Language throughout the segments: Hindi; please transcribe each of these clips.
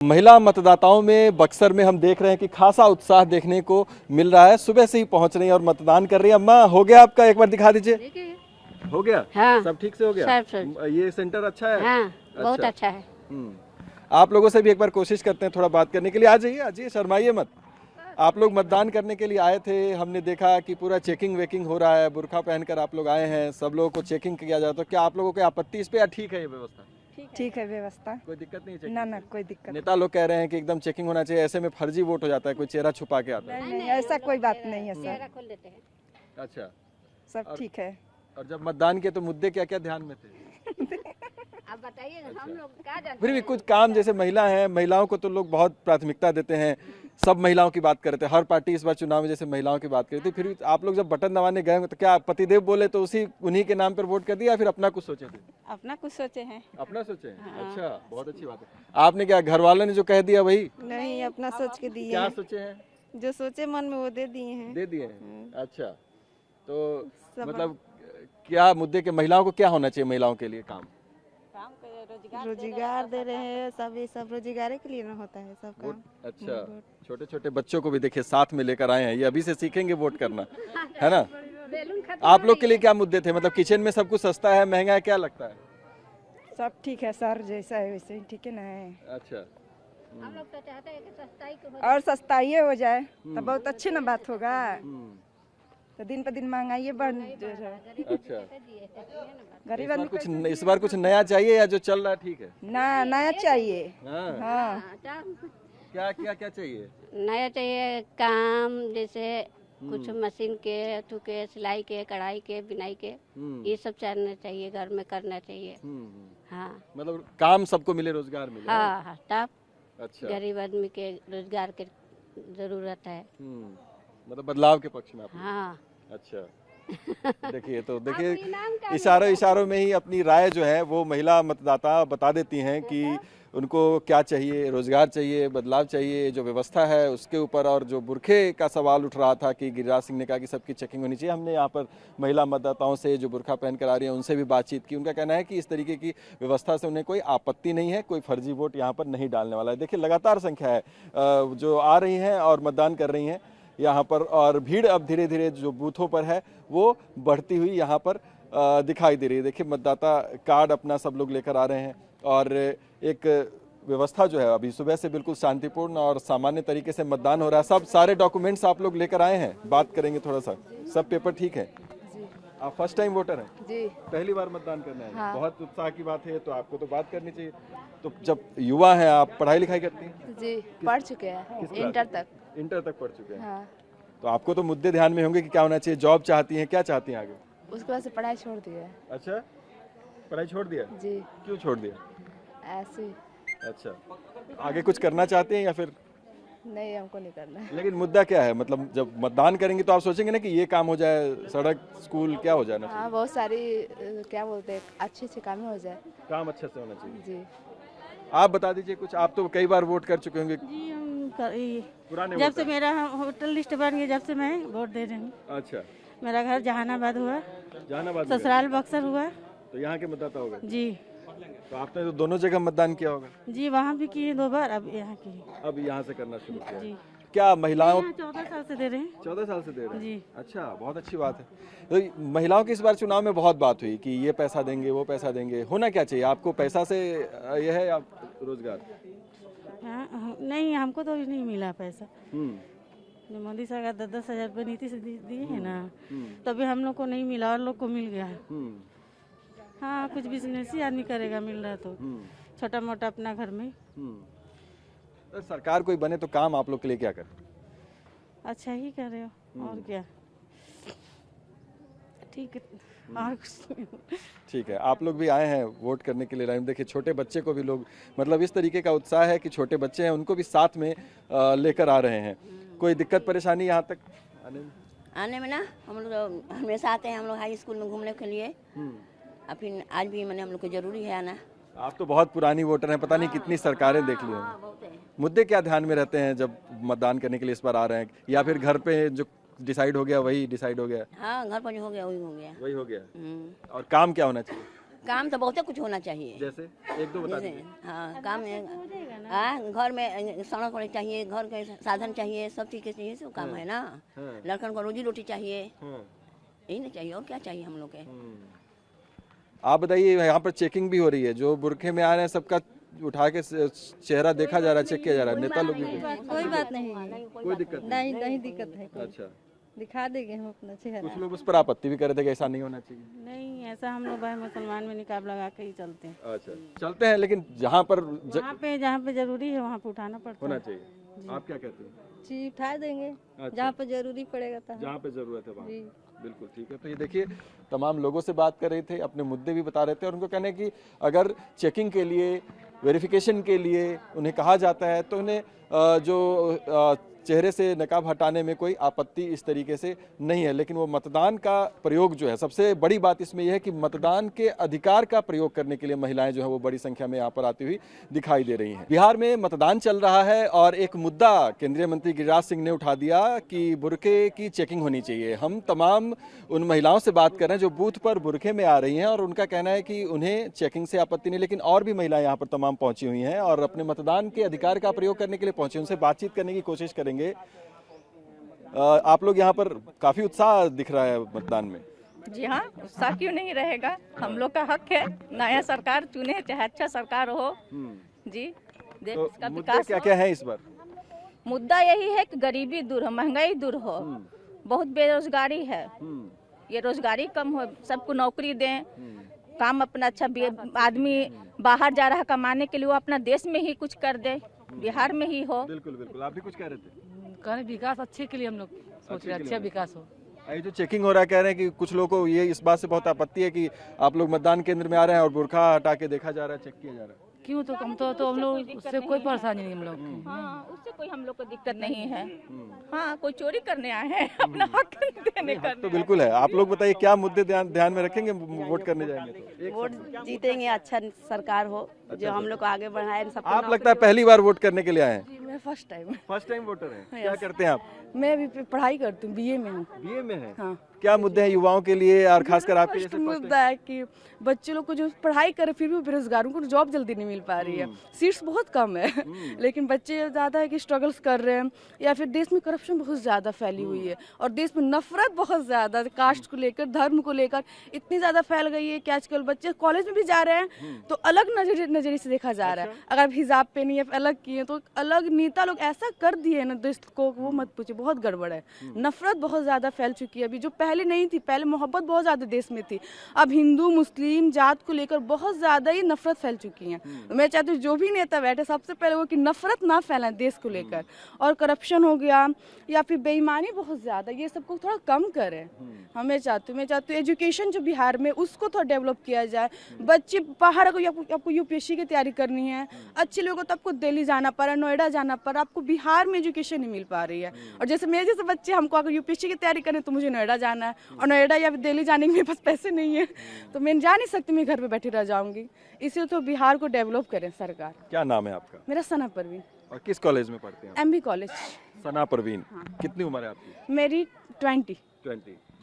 महिला मतदाताओं में बक्सर में हम देख रहे हैं कि खासा उत्साह देखने को मिल रहा है। सुबह से ही पहुंच रही हैं और मतदान कर रही हैं। अम्मा, हो गया आपका? एक बार दिखा दीजिए। हो गया? हाँ, सब ठीक से हो गया? सब। ये सेंटर अच्छा है? हाँ, बहुत अच्छा है। आप लोगों से भी एक बार कोशिश करते हैं थोड़ा बात करने के लिए। आ जाइए, शर्माइए मत। आप लोग मतदान करने के लिए आए थे, हमने देखा कि पूरा चेकिंग वेकिंग हो रहा है, बुर्का पहनकर आप लोग आए हैं, सब लोगों को चेकिंग किया जाए, तो क्या आप लोगों को आपत्ति इस पे या ठीक है ये व्यवस्था? ठीक है व्यवस्था, कोई दिक्कत नहीं है? ना कोई दिक्कत नेता लोग कह रहे हैं कि एकदम चेकिंग होना चाहिए, ऐसे में फर्जी वोट हो जाता है, कोई चेहरा छुपा के आता है। नहीं, ऐसा कोई बात नहीं है सर, खोल देते हैं। अच्छा, सब ठीक है। और जब मतदान के तो मुद्दे क्या क्या ध्यान में थे? आप बताइए, हम लोग क्या जानते फिर भी कुछ काम, जैसे महिला हैं, महिलाओं को तो लोग बहुत प्राथमिकता देते हैं, सब महिलाओं की बात करते हैं, हर पार्टी इस बार चुनाव में जैसे महिलाओं की बात करी थी, फिर भी आप लोग जब बटन दबाने गए तो क्या पतिदेव बोले तो उन्हीं के नाम पर वोट कर दिया या फिर अपना कुछ सोचे थे? अपना कुछ सोचे हैं। अपना सोचे हैं? अच्छा, बहुत अच्छी बात है। आपने क्या, घर वालों ने जो कह दिया वही? नहीं, अपना सोच के दिए। क्या सोचे हैं? जो सोचे मन में वो दे दिए हैं। दे दिए हैं। अच्छा, तो मतलब क्या मुद्दे के, महिलाओं को क्या होना चाहिए, महिलाओं के लिए काम? रोजगार दे रहे हैं, सब रोजगार के लिए ना होता है सब काम। अच्छा, छोटे छोटे बच्चों को भी देखिए साथ में लेकर आए हैं, ये अभी से सीखेंगे वोट करना, है ना? आप लोग के लिए क्या मुद्दे थे? मतलब किचन में सब कुछ सस्ता है, महंगा है, क्या लगता है? सब ठीक है सर, जैसा है वैसे ही ठीक है ना है। अच्छा, हम लोग तो चाहते हैं कि सस्ताई को और सस्ताई हो जाए तो बहुत अच्छी ना बात होगा। तो दिन पर दिन महंगाई बढ़ रहा है। अच्छा, गरीब आदमी इस बार कुछ नया चाहिए या जो चल रहा है ठीक है? ना, नया चाहिए। हाँ, हाँ, क्या क्या क्या चाहिए? नया चाहिए काम, जैसे कुछ मशीन के, सिलाई के, कढ़ाई के, बिनाई के, ये सब चलना चाहिए, घर में करना चाहिए। हाँ, मतलब काम सबको मिले, रोजगार मिले। हाँ हाँ, तब अच्छा, गरीब आदमी के रोजगार के जरूरत है। मतलब बदलाव के पक्ष में आप लोग। हाँ। अच्छा, देखिए इशारों में ही अपनी राय जो है वो महिला मतदाता बता देती हैं कि उनको क्या चाहिए, रोजगार चाहिए, बदलाव चाहिए, जो व्यवस्था है उसके ऊपर। और जो बुरखे का सवाल उठ रहा था कि गिरिराज सिंह ने कहा कि सबकी चेकिंग होनी चाहिए, हमने यहाँ पर महिला मतदाताओं से जो बुरखा पहन कर आ रही हैं उनसे भी बातचीत की। उनका कहना है कि इस तरीके की व्यवस्था से उन्हें कोई आपत्ति नहीं है, कोई फर्जी वोट यहाँ पर नहीं डालने वाला है। देखिए लगातार संख्या है जो आ रही हैं और मतदान कर रही हैं यहाँ पर, और भीड़ अब धीरे धीरे जो बूथों पर है वो बढ़ती हुई यहाँ पर दिखाई दे रही है। देखिए मतदाता कार्ड अपना सब लोग लेकर आ रहे हैं और एक व्यवस्था जो है अभी सुबह से बिल्कुल शांतिपूर्ण और सामान्य तरीके से मतदान हो रहा है। सब सारे डॉक्यूमेंट्स आप लोग लेकर आए हैं? बात करेंगे थोड़ा सा, सब पेपर ठीक है? आप फर्स्ट टाइम वोटर हैं? जी, पहली बार मतदान करना है। हाँ। बहुत उत्साह की बात है, तो आपको तो बात करनी चाहिए। तो जब युवा हैं आप, पढ़ाई लिखाई करती हैं? जी, पढ़ चुके हैं, इंटर तक पढ़ चुके हैं। हाँ। तो आपको तो मुद्दे ध्यान में होंगे कि क्या होना चाहिए, जॉब चाहती हैं, क्या चाहती हैं आगे? उसके बाद से पढ़ाई छोड़ दिया। अच्छा, पढ़ाई छोड़ दिया? जी। क्यों छोड़ दिया? ऐसे। अच्छा, आगे कुछ करना चाहते हैं या फिर? नहीं, हमको नहीं करना है। लेकिन मुद्दा क्या है, मतलब जब मतदान करेंगे तो आप सोचेंगे ना कि ये काम हो जाए, सड़क, स्कूल, क्या हो जाए ना? हाँ, बहुत सारी क्या बोलते हैं, अच्छे काम हो जाए। काम अच्छे से होना चाहिए। जी। आप बता दीजिए कुछ, आप तो कई बार वोट कर चुके होंगे। जी, हम पुराने जब से मेरा होटल लिस्ट बन गया, जब से मैं वोट दे रही हूँ। अच्छा, मेरा घर जहानाबाद हुआ, जहानाबाद, ससुराल बक्सर हुआ। तो यहाँ के मतदाता होगा? जी। तो आपने तो दोनों जगह मतदान किया होगा? जी, वहाँ भी किए 2 बार, अब यहाँ की। अब यहाँ से करना शुरू किया? जी। क्या महिलाओं? 14 साल से दे रहे हैं। 14 साल से दे रहे हैं? जी। अच्छा, बहुत अच्छी बात है। तो महिलाओं की इस बार चुनाव में बहुत बात हुई कि ये पैसा देंगे, वो पैसा देंगे, होना क्या चाहिए आपको? पैसा से यह है या रोजगार? हाँ, नहीं, हमको तो नहीं मिला पैसा। जो मोदी सरकार 10-10 हजार रुपये नीति से दिए है ना, तभी हम लोग को नहीं मिला और लोग को मिल गया। हाँ, कुछ बिजनेस ही आदमी करेगा, मिल रहा तो छोटा मोटा अपना घर में। तो सरकार कोई बने तो काम आप लोग के लिए क्या करे? अच्छा ही कर रहे हो, और क्या। ठीक है, और कुछ। ठीक है, आप लोग भी आए हैं वोट करने के लिए लाइन। देखिए छोटे बच्चे को भी लोग, मतलब इस तरीके का उत्साह है कि छोटे बच्चे हैं उनको भी साथ में लेकर आ रहे हैं। कोई दिक्कत परेशानी यहाँ तक आने में ना? हम लोग हमेशा आते हैं, हम लोग हाई स्कूल में घूमने के लिए। और फिर आज भी मैंने हम लोग को जरूरी है आना। आप तो बहुत पुरानी वोटर हैं, पता नहीं कितनी सरकारें देख ली होंगी। मुद्दे क्या ध्यान में रहते हैं जब मतदान करने के लिए इस बार आ रहे हैं, या फिर घर पे जो डिसाइड हो गया वही डिसाइड हो गया? हाँ, घर पर जो हो गया वही हो गया। वही हो गया। और काम क्या होना चाहिए? काम तो बहुत कुछ होना चाहिए। जैसे एक दो बता जैसे दीजिए। हाँ काम घर में सड़क होनी चाहिए, घर के साधन चाहिए, सब चीज के चाहिए, सब काम है ना। हाँ। लड़कन को रोजी रोटी चाहिए, हाँ। यही ना चाहिए, और क्या चाहिए हम लोग के। आप बताइए, यहाँ पर चेकिंग भी हो रही है, जो बुरखे में आ रहे हैं सबका उठा के चेहरा देखा जा रहा है, चेक किया जा रहा है, नेता लोग भी। कोई बात नहीं, कोई दिक्कत नहीं नहीं दिक्कत है। अच्छा, दिखा देंगे हम अपना चेहरा। कुछ लोग उस पर आपत्ति भी कर रहे थे कि ऐसा नहीं होना चाहिए। नहीं, ऐसा हम लोग भाई मुसलमान में निकाब लगा के ही चलते हैं। अच्छा, चलते हैं, लेकिन जहाँ पर जहाँ पे जरूरी है वहाँ पे उठाना पड़ता होना है। चाहिए। आप क्या कहते हैं? जी उठा देंगे, अच्छा। जहाँ पर जरूरी पड़ेगा तो। जहाँ पे जरूरत है वहाँ। जी। बिल्कुल ठीक है। तो ये देखिए, तमाम लोगों से बात कर रहे थे, अपने मुद्दे भी बता रहे थे, और उनको कहना है कि अगर चेकिंग के लिए, वेरिफिकेशन के लिए उन्हें कहा जाता है तो उन्हें जो चेहरे से नकाब हटाने में कोई आपत्ति इस तरीके से नहीं है, लेकिन वो मतदान का प्रयोग जो है, सबसे बड़ी बात इसमें यह है कि मतदान के अधिकार का प्रयोग करने के लिए महिलाएं जो है वो बड़ी संख्या में यहाँ पर आती हुई दिखाई दे रही हैं। बिहार में मतदान चल रहा है और एक मुद्दा केंद्रीय मंत्री गिरिराज सिंह ने उठा दिया कि बुरखे की चेकिंग होनी चाहिए। हम तमाम उन महिलाओं से बात कर रहे हैं जो बूथ पर बुरखे में आ रही हैं, और उनका कहना है कि उन्हें चेकिंग से आपत्ति नहीं, लेकिन और भी महिलाएं यहाँ पर तमाम पहुंची हुई हैं और अपने मतदान के अधिकार का प्रयोग करने के लिए पहुंची। उनसे बातचीत करने की कोशिश करेंगे। आप लोग यहाँ पर काफी उत्साह दिख रहा है मतदान में। जी हाँ, उत्साह क्यों नहीं रहेगा, हम लोग का हक है। नया सरकार चुने, चाहे अच्छा सरकार हो जी, देश तो का मुद्दे विकास क्या हो। क्या है इस बार? मुद्दा यही है कि गरीबी दूर हो, महंगाई दूर हो, बहुत बेरोजगारी है, ये रोजगारी कम हो, सबको नौकरी दें, काम अपना अच्छा आदमी बाहर जा रहा है कमाने के लिए, वो अपना देश में ही कुछ कर दे, बिहार में ही हो। बिल्कुल बिल्कुल, आप भी कुछ कह रहे थे? करें विकास अच्छे के लिए, हम लोग सोच रहे हैं अच्छा विकास हो। ये जो चेकिंग हो रहा है, कह रहे हैं कि कुछ लोगों को ये इस बात से बहुत आपत्ति है कि आप लोग मतदान केंद्र में आ रहे हैं और बुरखा हटा के देखा जा रहा है, चेक किया जा रहा है। क्यों, तो हम तो हम लोग उससे कोई परेशानी नहीं हम लोग की। हाँ, उससे कोई हम लोग को दिक्कत नहीं है। हाँ, कोई चोरी करने आए हैं, अपना हक देने का। तो बिल्कुल है। आप लोग बताइए, क्या मुद्दे ध्यान में रखेंगे वोट करने जाएंगे तो? वोट जीतेंगे, अच्छा सरकार हो जो हम लोग को आगे बढ़ाए। सबको आप लगता है पहली बार वोट करने के लिए आए हैं? मैं फर्स्ट टाइम वोटर हैं। क्या करते हैं आप? मैं भी पढ़ाई करती हूँ, बीए में हूँ। बीए में है? हाँ। क्या मुद्दे हैं युवाओं के लिए और खासकर आपके फर्स्ट जैसे मुद्दा है कि बच्चे लोग को जो पढ़ाई करे फिर भी बेरोजगारों को जॉब जल्दी नहीं मिल पा रही है, सीट्स बहुत कम है, लेकिन बच्चे ज़्यादा है कि स्ट्रगल्स कर रहे हैं, या फिर देश में करप्शन बहुत ज़्यादा फैली हुई है और देश में नफरत बहुत ज़्यादा कास्ट को लेकर, धर्म को लेकर इतनी ज़्यादा फैल गई है कि आजकल बच्चे कॉलेज में भी जा रहे हैं तो अलग नजरिए से देखा जा रहा है। अगर आप हिजाब पहनी है, अलग किए तो अलग, नेता लोग ऐसा कर दिए ना देश को, वो मत पूछिए, बहुत गड़बड़ है। नफरत बहुत ज़्यादा फैल चुकी है अभी, जो पहले नहीं थी। पहले मोहब्बत बहुत ज़्यादा देश में थी, अब हिंदू मुस्लिम जात को लेकर बहुत ज़्यादा ही नफरत फैल चुकी है। मैं चाहती हूँ जो भी नेता बैठे सबसे पहले वो कि नफरत ना फैलाएं देश को लेकर, और करप्शन हो गया या फिर बेईमानी बहुत ज़्यादा, ये सबको थोड़ा कम करें। मैं चाहती हूँ एजुकेशन जो बिहार में उसको थोड़ा डेवलप किया जाए। बच्चे बाहर आपको यूपीएससी की तैयारी करनी है, अच्छे लोगों तो आपको दिल्ली जाना पड़ा, नोएडा जाना पड़ा, आपको बिहार में एजुकेशन नहीं मिल पा रही है। और जैसे मेरे जैसे बच्चे, हमको अगर यूपीएससी की तैयारी करनी तो मुझे नोएडा जाना है, और नोएडा या दिल्ली जाने के मेरे पास पैसे नहीं है तो मैं जा नहीं सकती, मैं घर पे बैठी रह जाऊंगी। इसलिए तो बिहार को डेवलप करें सरकार। क्या नाम है आपका? मेरा सना परवीन, और किस कॉलेज में पढ़ते हैं? MB college. सना परवीन। कितनी उम्र है आपकी? मेरी 20।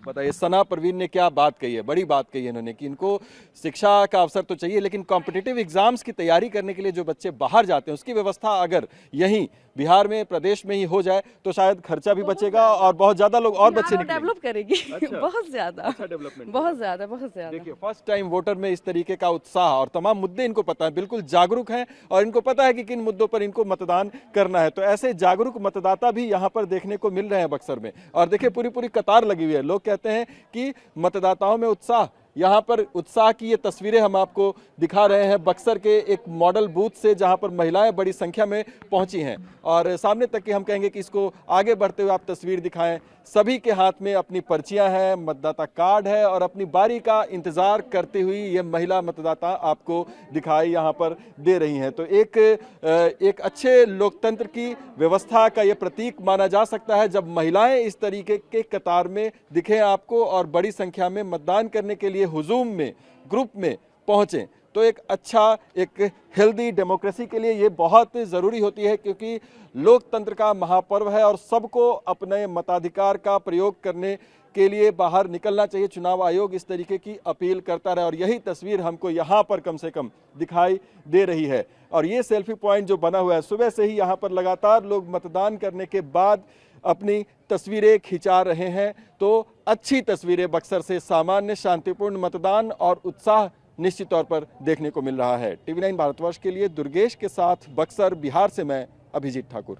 बताइए, सना परवीन ने क्या बात कही है? बड़ी बात कही है इन्होंने कि इनको शिक्षा का अवसर तो चाहिए, लेकिन कॉम्पिटिटिव एग्जाम्स की तैयारी करने के लिए जो बच्चे बाहर जाते हैं उसकी व्यवस्था अगर यहीं बिहार में, प्रदेश में ही हो जाए तो शायद खर्चा भी बचेगा और बहुत ज्यादा लोग और बच्चे डेवलप करेगी। अच्छा। बहुत ज्यादा, अच्छा डेवलपमेंट, बहुत ज्यादा। देखिए, फर्स्ट टाइम वोटर में इस तरीके का उत्साह और तमाम मुद्दे इनको पता है, बिल्कुल जागरूक हैं और इनको पता है कि किन मुद्दों पर इनको मतदान करना है। तो ऐसे जागरूक मतदाता भी यहाँ पर देखने को मिल रहे हैं बक्सर में। और देखिए, पूरी कतार लगी हुई है। लोग कहते हैं कि मतदाताओं में उत्साह, यहाँ पर उत्साह की ये तस्वीरें हम आपको दिखा रहे हैं बक्सर के एक मॉडल बूथ से, जहाँ पर महिलाएं बड़ी संख्या में पहुंची हैं। और सामने तक की हम कहेंगे कि इसको आगे बढ़ते हुए आप तस्वीर दिखाएं। सभी के हाथ में अपनी पर्चियां हैं, मतदाता कार्ड है और अपनी बारी का इंतजार करते हुए ये महिला मतदाता आपको दिखाई यहाँ पर दे रही हैं। तो एक अच्छे लोकतंत्र की व्यवस्था का ये प्रतीक माना जा सकता है जब महिलाएं इस तरीके के कतार में दिखें आपको और बड़ी संख्या में मतदान करने के लिए हुजूम में, ग्रुप में पहुंचे। तो एक अच्छा, एक हेल्दी डेमोक्रेसी के लिए ये बहुत ज़रूरी होती है, क्योंकि लोकतंत्र का महापर्व है और सबको अपने मताधिकार का प्रयोग करने के लिए बाहर निकलना चाहिए। चुनाव आयोग इस तरीके की अपील करता रहे और यही तस्वीर हमको यहाँ पर कम से कम दिखाई दे रही है। और ये सेल्फी पॉइंट जो बना हुआ है, सुबह से ही यहाँ पर लगातार लोग मतदान करने के बाद अपनी तस्वीरें खिंचा रहे हैं। तो अच्छी तस्वीरें बक्सर से, सामान्य शांतिपूर्ण मतदान और उत्साह निश्चित तौर पर देखने को मिल रहा है। TV9 भारतवर्ष के लिए दुर्गेश के साथ बक्सर, बिहार से मैं अभिजीत ठाकुर।